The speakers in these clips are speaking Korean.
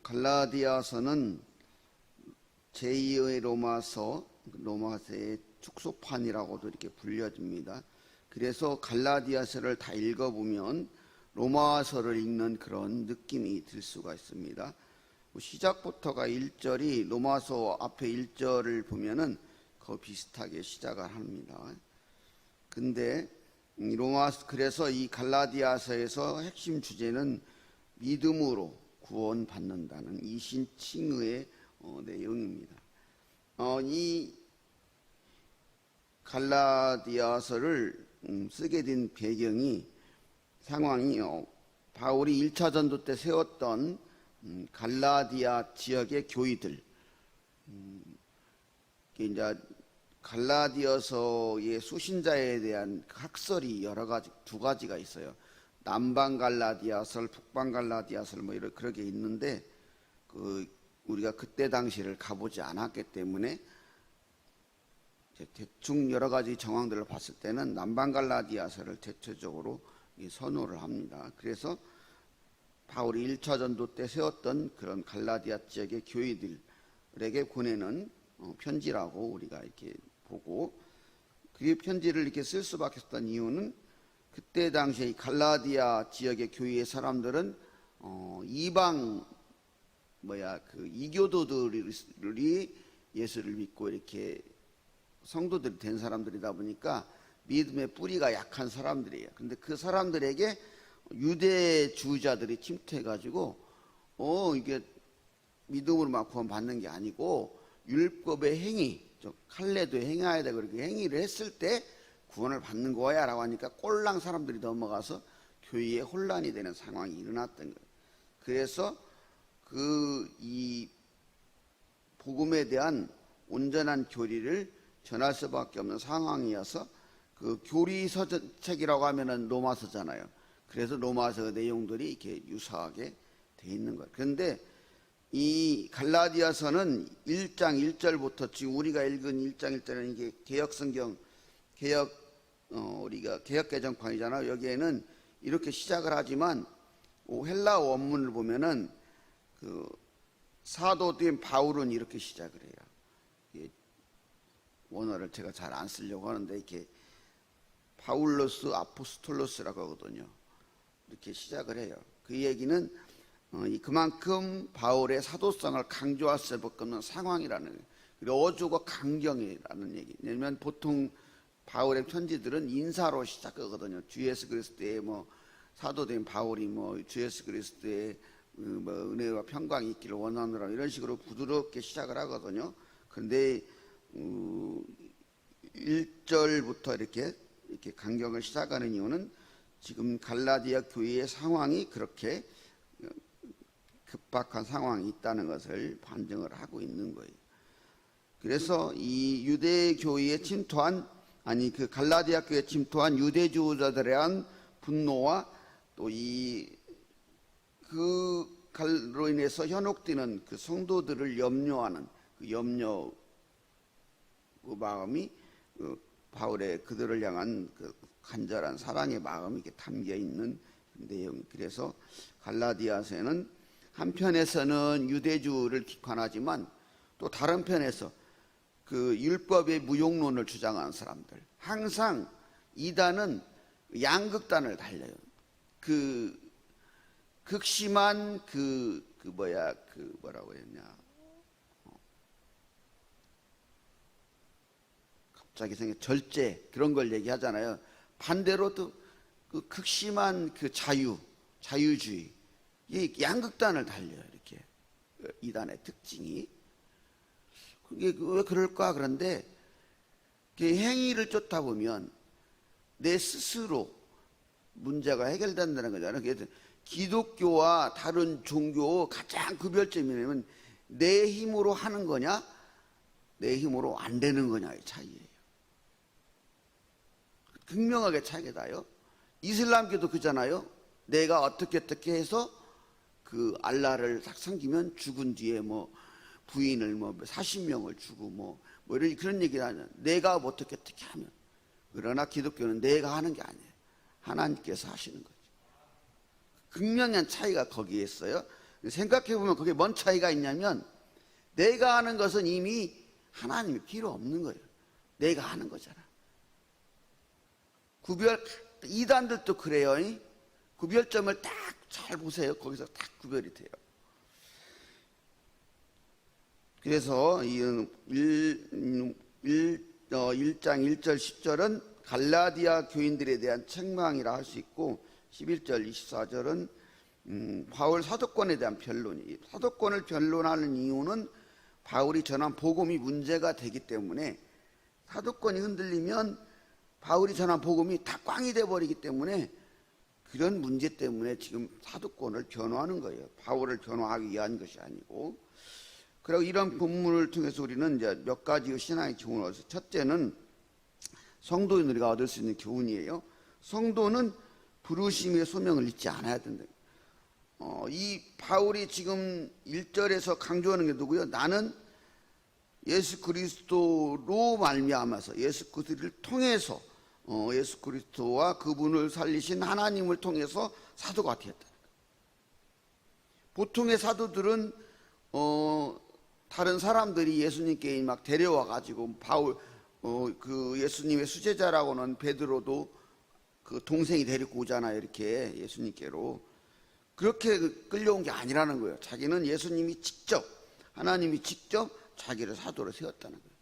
갈라디아서는 제2의 로마서의 축소판이라고도 이렇게 불려집니다. 그래서 갈라디아서를 다 읽어보면 로마서를 읽는 그런 느낌이 들 수가 있습니다. 시작부터가 1절이 로마서 앞에 1절을 보면은 거의 비슷하게 시작을 합니다. 근데 그래서 이 갈라디아서에서 핵심 주제는 믿음으로 구원받는다는 이신칭의의 내용입니다. 이 갈라디아서를 쓰게 된 상황이 바울이 1차 전도 때 세웠던 갈라디아 지역의 교회들, 이제 갈라디아서의 수신자에 대한 학설이 두 가지가 있어요. 남방 갈라디아설, 북방 갈라디아설 그렇게 있는데 우리가 그때 당시를 가보지 않았기 때문에 대충 여러 가지 정황들을 봤을 때는 남방 갈라디아서를 대체적으로 선호를 합니다. 그래서 바울이 1차 전도 때 세웠던 그런 갈라디아 지역의 교회들에게 보내는 편지라고 우리가 이렇게 보고, 그 편지를 이렇게 쓸 수밖에 없었던 이유는 그때 당시에 이 갈라디아 지역의 교회의 사람들은 이방 이교도들이 예수를 믿고 이렇게 성도들이 된 사람들이다 보니까 믿음의 뿌리가 약한 사람들이에요. 근데 그 사람들에게 유대주의자들이 침투해가지고 이게 믿음으로만 구원받는 게 아니고 율법의 행위, 할례도 행해야 되고 그렇게 행위를 했을 때 구원을 받는 거야 라고 하니까 꼴랑 사람들이 넘어가서 교회에 혼란이 되는 상황이 일어났던 거예요. 그래서 이 복음에 대한 온전한 교리를 전할 수밖에 없는 상황이어서 교리서책이라고 하면은 로마서잖아요. 그래서 로마서 내용들이 이렇게 유사하게 돼 있는 거예요. 그런데 이 갈라디아서는 1장 1절부터 지금 우리가 읽은 1장 1절은 이게 개혁성경, 우리가 개혁개정판이잖아요. 여기에는 이렇게 시작을 하지만 헬라 원문을 보면은 사도된 바울은 이렇게 시작을 해요. 원어를 제가 잘 안 쓰려고 하는데 이렇게 바울로스 아포스톨로스라고 하거든요. 이렇게 시작을 해요. 그 얘기는 그만큼 바울의 사도성을 강조할 수밖에 없는 상황이라는 거예요. 그리고 어조가 강경이라는 얘기. 왜냐하면 보통 바울의 편지들은 인사로 시작하거든요. 주 예수 그리스도의 사도된 바울이 주 예수 그리스도의 은혜와 평강이 있기를 원하노라 이런 식으로 부드럽게 시작을 하거든요. 그런데 1절부터 이렇게 강경을 시작하는 이유는 지금 갈라디아 교회의 상황이 그렇게 급박한 상황이 있다는 것을 반증을 하고 있는 거예요. 그래서 이 유대 교회에 그 갈라디아 교회에 침투한 유대주의자들에 대한 분노와 또 그로 인해서 현혹되는 그 성도들을 염려하는 그 마음이 바울의 그들을 향한 간절한 사랑의 마음이 이렇게 담겨 있는 내용. 그래서 갈라디아서에는 한편에서는 유대주를 비판하지만 또 다른 편에서 율법의 무용론을 주장하는 사람들, 항상 이단은 양극단을 달려요. 극심한 뭐라고 했냐, 갑자기 절제 그런 걸 얘기하잖아요. 반대로 또 극심한 자유주의, 이 양극단을 달려요. 이렇게 이단의 특징이. 그게 왜 그럴까? 그런데 행위를 쫓다 보면 내 스스로 문제가 해결된다는 거잖아요. 그래서 기독교와 다른 종교 가장 구별점이 뭐냐면 내 힘으로 하는 거냐, 내 힘으로 안 되는 거냐의 차이예요. 극명하게 차이가 나요. 이슬람교도 그잖아요. 내가 어떻게 해서 알라를 딱 섬기면 죽은 뒤에 부인을 40명을 주고 그런 얘기를 하냐. 내가 어떻게 하면. 그러나 기독교는 내가 하는 게 아니에요. 하나님께서 하시는 거죠. 극명한 차이가 거기에 있어요. 생각해 보면 그게 뭔 차이가 있냐면 내가 하는 것은 이미 하나님이 필요 없는 거예요. 내가 하는 거잖아. 이단들도 그래요. 구별점을 딱 잘 보세요. 거기서 딱 구별이 돼요. 그래서 1장 1절 10절은 갈라디아 교인들에 대한 책망이라 할 수 있고 11절 24절은 바울 사도권에 대한 변론이, 사도권을 변론하는 이유는 바울이 전한 복음이 문제가 되기 때문에, 사도권이 흔들리면 바울이 전한 복음이 다 꽝이 돼버리기 때문에, 그런 문제 때문에 지금 사도권을 변호하는 거예요. 바울을 변호하기 위한 것이 아니고. 그리고 이런 본문을 통해서 우리는 이제 몇 가지 신앙의 교훈을 얻어서, 첫째는 성도인 우리가 얻을 수 있는 교훈이에요. 성도는 부르심의 소명을 잊지 않아야 된다. 이 바울이 지금 1절에서 강조하는 게 누구요? 나는 예수 그리스도로 말미암아서, 예수 그리스도를 통해서, 예수 그리스도와 그분을 살리신 하나님을 통해서 사도가 되었다. 보통의 사도들은 다른 사람들이 예수님께 막 데려와 가지고, 바울 그 예수님의 수제자라고는 베드로도 그 동생이 데리고 오잖아요. 이렇게 예수님께로. 그렇게 끌려온 게 아니라는 거예요. 자기는 예수님이 직접, 하나님이 직접 자기를 사도로 세웠다는 거예요.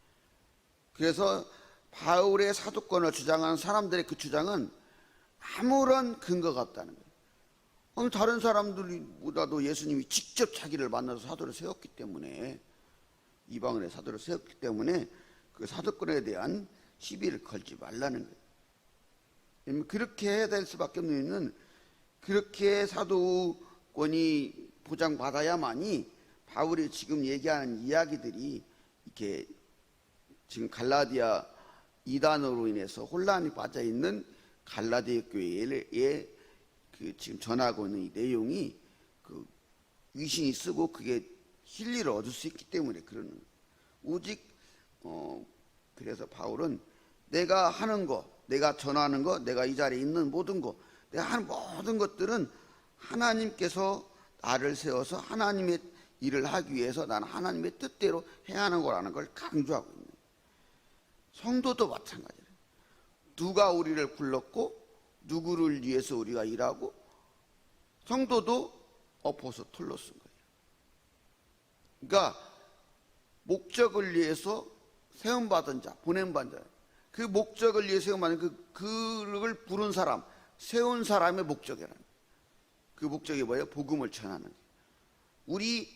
그래서 바울의 사도권을 주장하는 사람들의 그 주장은 아무런 근거가 없다는 거예요. 다른 사람들보다도 예수님이 직접 자기를 만나서 사도를 세웠기 때문에, 이방인의 사도를 세웠기 때문에 그 사도권에 대한 시비를 걸지 말라는 거예요. 그렇게 해야 될 수밖에 없는 이유는, 그렇게 사도권이 보장받아야만이 바울이 지금 얘기하는 이야기들이 이렇게 지금 갈라디아 이단으로 인해서 혼란이 빠져 있는 갈라디아 교회에 그 지금 전하고 있는 이 내용이 그 위신이 쓰고 그게 진리를 얻을 수 있기 때문에 그러는 거예요. 오직 그래서 바울은 내가 하는 거, 내가 전하는 거, 내가 이 자리에 있는 모든 거, 내가 하는 모든 것들은 하나님께서 나를 세워서 하나님의 일을 하기 위해서 나는 하나님의 뜻대로 해야 하는 거라는 걸 강조하고 있는 거예요. 성도도 마찬가지예요. 누가 우리를 불렀고 누구를 위해서 우리가 일하고, 성도도 어포서 툴로스인 거예요. 그러니까 목적을 위해서 세움받은 자, 보냄받은 자, 그 목적을 위해서 세움받은 그를 부른 사람, 세운 사람의 목적이라는 거예요. 그 목적이 뭐예요? 복음을 전하는 거예요. 우리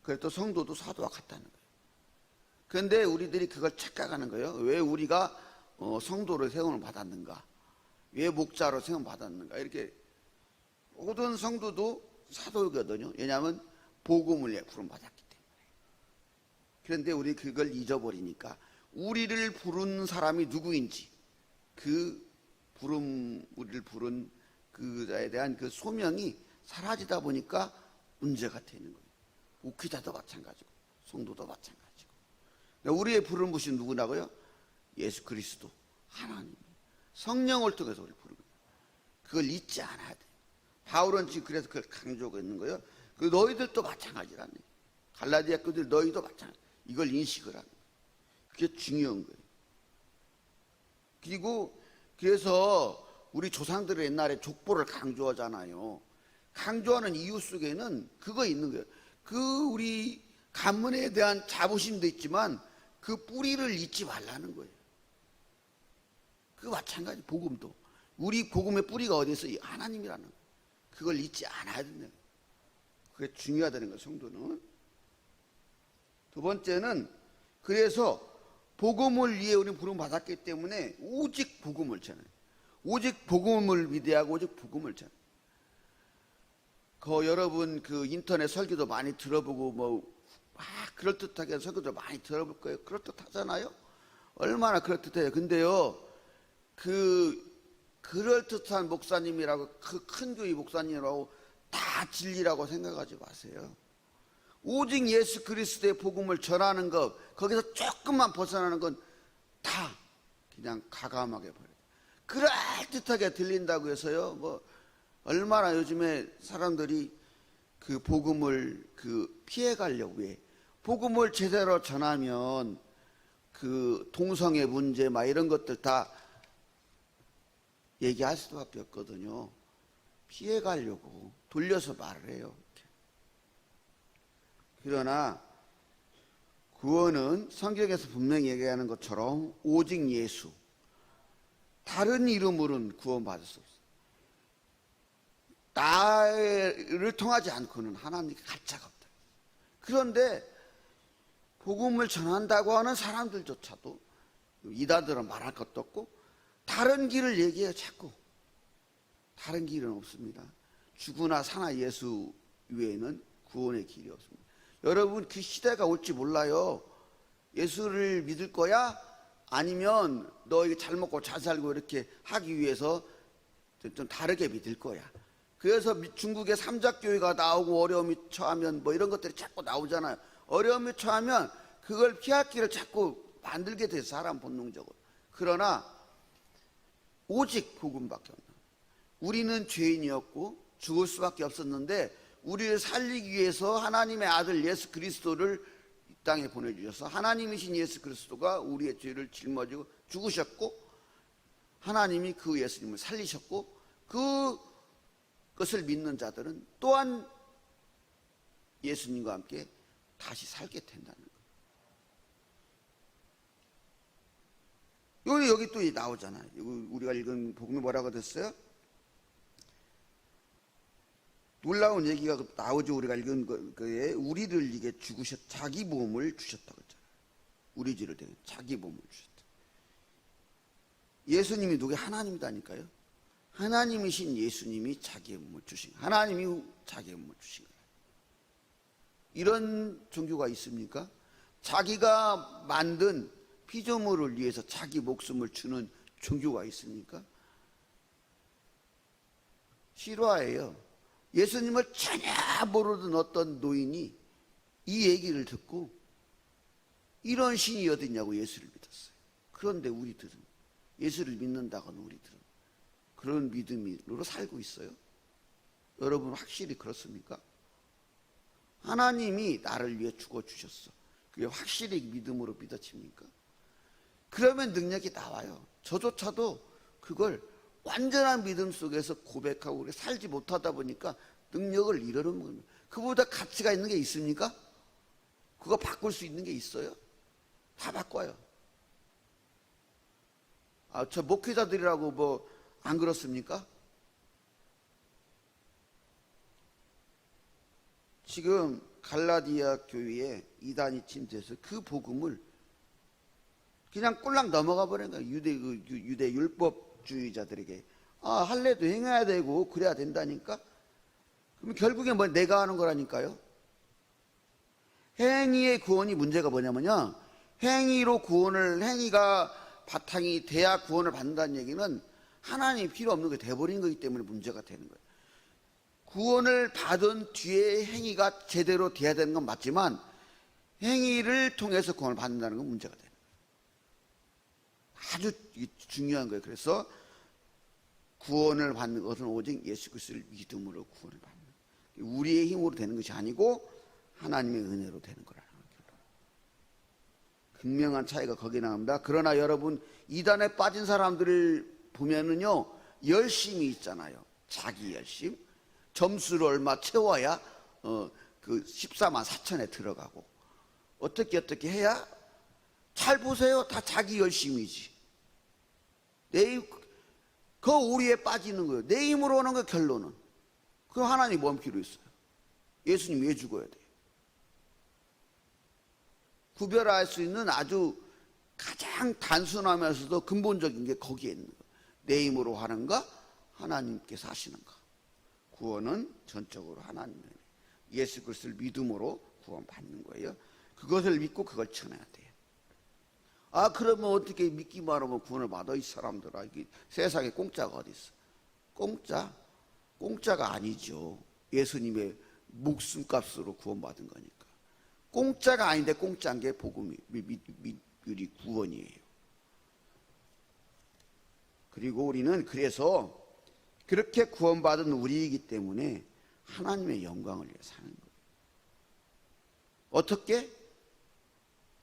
그래도 성도도 사도와 같다는 거예요. 그런데 우리들이 그걸 착각하는 거예요. 왜 우리가 성도를 세움을 받았는가? 왜 목자로 세움 받았는가? 이렇게 모든 성도도 사도거든요. 왜냐하면 복음을 부름 받았기 때문에. 그런데 우리 그걸 잊어버리니까 우리를 부른 사람이 누구인지, 그 우리를 부른 그자에 대한 그 소명이 사라지다 보니까 문제가 되는 거예요. 목회자도 마찬가지고 성도도 마찬가지고. 우리의 부른 분이 누구라고요? 예수 그리스도, 하나님, 성령을 통해서 우리 부르는 거예요. 그걸 잊지 않아야 돼요. 바울은 지금 그래서 그걸 강조하고 있는 거예요. 그 너희들도 마찬가지라네. 갈라디아 교들 너희도 마찬가지. 이걸 인식을 하는 거예요. 그게 중요한 거예요. 그리고 그래서 우리 조상들이 옛날에 족보를 강조하잖아요. 강조하는 이유 속에는 그거 있는 거예요. 그 우리 가문에 대한 자부심도 있지만 그 뿌리를 잊지 말라는 거예요. 그 마찬가지 복음도. 우리 복음의 뿌리가 어디 있어? 하나님이라는 거예요. 그걸 잊지 않아야 된다는 거예요. 그게 중요하다는 거예요, 성도는. 두 번째는, 그래서 복음을 위해 우리는 부름 받았기 때문에 오직 복음을 전해요. 오직 복음을 위대하고 오직 복음을 전해요. 여러분 그 인터넷 설교도 많이 들어보고 그럴듯하게 설교도 많이 들어볼 거예요. 그럴듯하잖아요. 얼마나 그럴듯해요. 근데요, 그럴듯한 목사님이라고, 그 큰 교회 목사님이라고 다 진리라고 생각하지 마세요. 오직 예수 그리스도의 복음을 전하는 것, 거기서 조금만 벗어나는 건 다 그냥 가감하게 버려요. 그럴듯하게 들린다고 해서요, 얼마나 요즘에 사람들이 그 복음을 피해 가려고 해. 복음을 제대로 전하면 그 동성애 문제 막 이런 것들 다 얘기할 수밖에 없거든요. 피해 가려고 돌려서 말을 해요. 그러나 구원은 성경에서 분명히 얘기하는 것처럼 오직 예수, 다른 이름으로는 구원받을 수 없어요. 나를 통하지 않고는 하나님께 갈 자가 없다. 그런데 복음을 전한다고 하는 사람들조차도 이단들은 말할 것도 없고 다른 길을 얘기해요. 자꾸 다른 길은 없습니다. 죽으나 사나 예수 외에는 구원의 길이 없습니다. 여러분, 그 시대가 올지 몰라요. 예수를 믿을 거야? 아니면 너 이거 잘 먹고 잘 살고 이렇게 하기 위해서 좀 다르게 믿을 거야. 그래서 중국의 삼자교회가 나오고 어려움이 처하면 뭐 이런 것들이 자꾸 나오잖아요. 어려움이 처하면 그걸 피할 길을 자꾸 만들게 돼서 사람 본능적으로. 그러나 오직 복음밖에 없는. 우리는 죄인이었고 죽을 수밖에 없었는데 우리를 살리기 위해서 하나님의 아들 예수 그리스도를 이 땅에 보내주셔서 하나님이신 예수 그리스도가 우리의 죄를 짊어지고 죽으셨고 하나님이 그 예수님을 살리셨고 그것을 믿는 자들은 또한 예수님과 함께 다시 살게 된다는 거예요. 여기 또 나오잖아요. 우리가 읽은 복음이 뭐라고 됐어요? 놀라운 얘기가 나오죠. 우리가 읽은 거에 우리를 이게 자기 몸을 주셨다고 했잖아요. 우리 죄를 대해 자기 몸을 주셨다. 예수님이 누구의 하나님이다니까요. 하나님이신 예수님이 자기의 몸을 주신 거예요. 하나님이 자기의 몸을 주신 거예요. 이런 종교가 있습니까? 자기가 만든 피조물을 위해서 자기 목숨을 주는 종교가 있습니까? 실화예요. 예수님을 전혀 모르던 어떤 노인이 이 얘기를 듣고 이런 신이 어딨냐고 예수를 믿었어요. 그런데 우리들은 예수를 믿는다고는 우리들은 그런 믿음으로 살고 있어요. 여러분 확실히 그렇습니까? 하나님이 나를 위해 죽어주셨어. 그게 확실히 믿음으로 믿어집니까? 그러면 능력이 나와요. 저조차도 그걸 완전한 믿음 속에서 고백하고 그렇게 살지 못하다 보니까 능력을 잃어놓는 겁니다. 그보다 가치가 있는 게 있습니까? 그거 바꿀 수 있는 게 있어요? 다 바꿔요. 저 목회자들이라고 뭐 안 그렇습니까? 지금 갈라디아 교회에 이단이 침투해서 그 복음을 그냥 꼴랑 넘어가 버린 거예요. 유대 율법주의자들에게. 할례도 행해야 되고 그래야 된다니까? 그럼 결국에 뭐 내가 하는 거라니까요. 행위의 구원이 문제가 뭐냐면요. 행위가 바탕이 돼야 구원을 받는다는 얘기는 하나님이 필요 없는 게 돼버린 거기 때문에 문제가 되는 거예요. 구원을 받은 뒤에 행위가 제대로 돼야 되는 건 맞지만 행위를 통해서 구원을 받는다는 건 문제가 되는 거예요. 아주 중요한 거예요. 그래서 구원을 받는 것은 오직 예수 그리스도를 믿음으로 구원을 받는 거예요. 우리의 힘으로 되는 것이 아니고 하나님의 은혜로 되는 거라는 거예요. 극명한 차이가 거기에 나옵니다. 그러나 여러분 이단에 빠진 사람들을 보면은요 열심이 있잖아요. 자기 열심. 점수를 얼마 채워야 그 14만 4천에 들어가고 어떻게 해야 잘 보세요. 다 자기 열심이지. 그 오리에 빠지는 거예요. 내 힘으로 오는 거 결론은. 그럼 하나님 뭔 필요 있어요? 예수님 왜 죽어야 돼요? 구별할 수 있는 아주 가장 단순하면서도 근본적인 게 거기에 있는 거예요. 내 힘으로 하는가? 하나님께서 하시는가? 구원은 전적으로 하나님의 예수 그리스도를 믿음으로 구원받는 거예요. 그것을 믿고 그걸 전해야 돼요. 그러면 어떻게 믿기만 하면 구원을 받아? 이 사람들아. 세상에 공짜가 어디 있어? 공짜가 아니죠. 예수님의 목숨값으로 구원받은 거니까. 공짜가 아닌데 공짜인 게 복음이 우리 구원이에요. 그리고 우리는 그래서 그렇게 구원받은 우리이기 때문에 하나님의 영광을 위해 사는 거예요. 어떻게?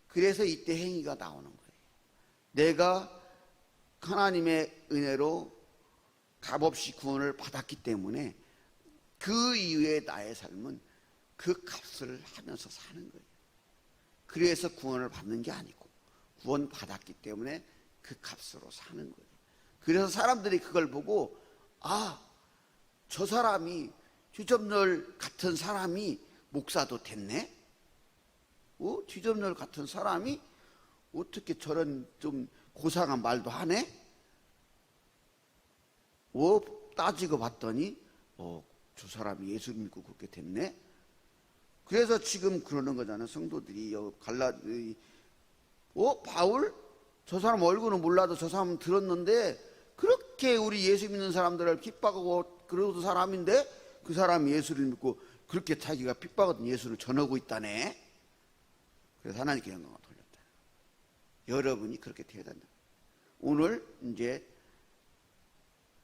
그래서 이때 행위가 나오는 거예요. 내가 하나님의 은혜로 값없이 구원을 받았기 때문에 그 이후에 나의 삶은 그 값을 하면서 사는 거예요. 그래서 구원을 받는 게 아니고 구원 받았기 때문에 그 값으로 사는 거예요. 그래서 사람들이 그걸 보고 저 사람이 뒤접널 같은 사람이 목사도 됐네? 뒤접널 같은 사람이 어떻게 저런 좀 고상한 말도 하네? 따지고 봤더니 저 사람이 예수 믿고 그렇게 됐네? 그래서 지금 그러는 거잖아요. 성도들이 바울? 저 사람 얼굴은 몰라도 저 사람 들었는데 그렇게 우리 예수 믿는 사람들을 핍박하고 그러던 사람인데 그 사람이 예수를 믿고 그렇게 자기가 핍박하던 예수를 전하고 있다네. 그래서 하나님께 영광을 돌렸다. 여러분이 그렇게 돼야 된다. 오늘 이제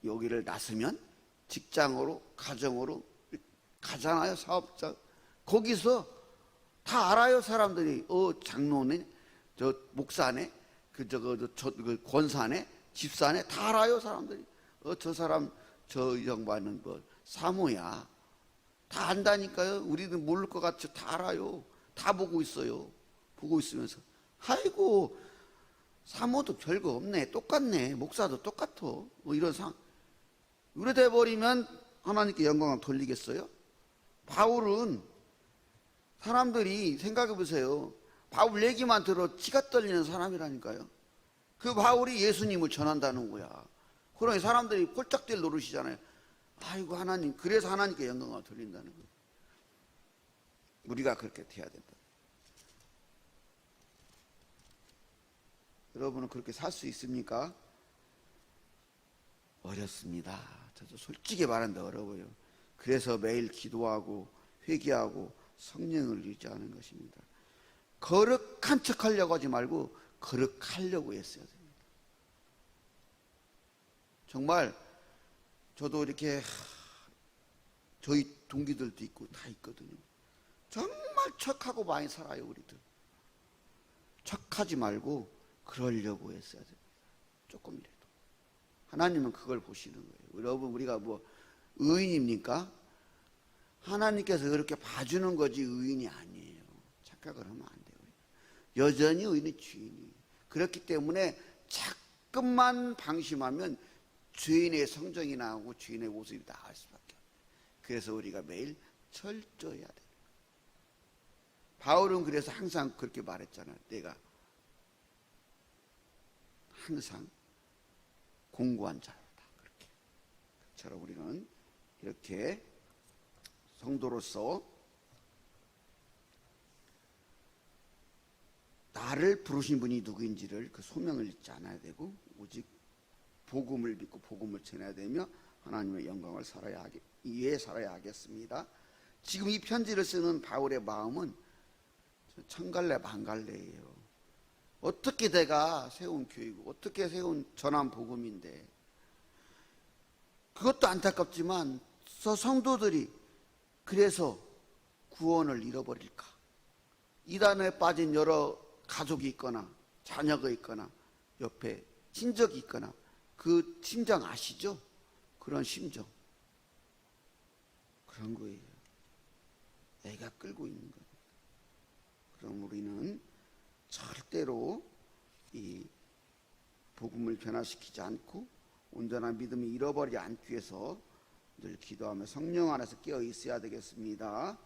여기를 나서면 직장으로 가정으로 가잖아요. 사업자 거기서 다 알아요. 사람들이 장로네, 저 목사네, 그 권사네, 집사네 다 알아요. 사람들이 저 사람 저 양반은 뭐 사모야. 다 안다니까요. 우리는 모를 것 같죠. 다 알아요. 다 보고 있어요. 보고 있으면서 아이고 사모도 별거 없네. 똑같네. 목사도 똑같아. 뭐 이런 상황. 이래 돼버리면 하나님께 영광을 돌리겠어요? 바울은 사람들이 생각해 보세요. 바울 얘기만 들어 지가 떨리는 사람이라니까요. 그 바울이 예수님을 전한다는 거야. 그러니 사람들이 꼴짝 뛸 노릇이잖아요. 아이고 하나님, 그래서 하나님께 영광을 돌린다는 거예요. 우리가 그렇게 돼야 된다. 여러분은 그렇게 살 수 있습니까? 어렵습니다. 저도 솔직히 말하는데 어려워요. 그래서 매일 기도하고 회개하고 성령을 유지하는 것입니다. 거룩한 척 하려고 하지 말고 거룩하려고 했어야 됩니다. 정말 저도 이렇게 저희 동기들도 있고 다 있거든요. 정말 척하고 많이 살아요. 우리들 척하지 말고 그러려고 했어야 됩니다. 조금이라도. 하나님은 그걸 보시는 거예요. 여러분 우리가 뭐 의인입니까? 하나님께서 그렇게 봐주는 거지 의인이 아니에요. 착각을 하면 안 돼요. 여전히 의인은 주인이에요. 그렇기 때문에 자꾸만 방심하면 주인의 성정이 나오고 주인의 모습이 나올 수밖에 없어요. 그래서 우리가 매일 철저해야 돼요. 바울은 그래서 항상 그렇게 말했잖아요. 내가 항상 공고한 자로다. 그렇게. 그처럼 우리는 이렇게 성도로서 나를 부르신 분이 누구인지를 그 소명을 잊지 않아야 되고 오직 복음을 믿고 복음을 전해야 되며 하나님의 영광을 위해 살아야 하겠습니다. 지금 이 편지를 쓰는 바울의 마음은 천갈래 반갈래예요. 어떻게 내가 세운 교육, 어떻게 세운 전한 복음인데 그것도 안타깝지만 성도들이 그래서 구원을 잃어버릴까? 이단에 빠진 여러 가족이 있거나 자녀가 있거나 옆에 친족이 있거나 그 심정 아시죠? 그런 심정. 그런 거예요. 애가 끌고 있는 거예요. 그럼 우리는 절대로 이 복음을 변화시키지 않고 온전한 믿음을 잃어버리지 않기 위해서 늘 기도하며 성령 안에서 깨어 있어야 되겠습니다.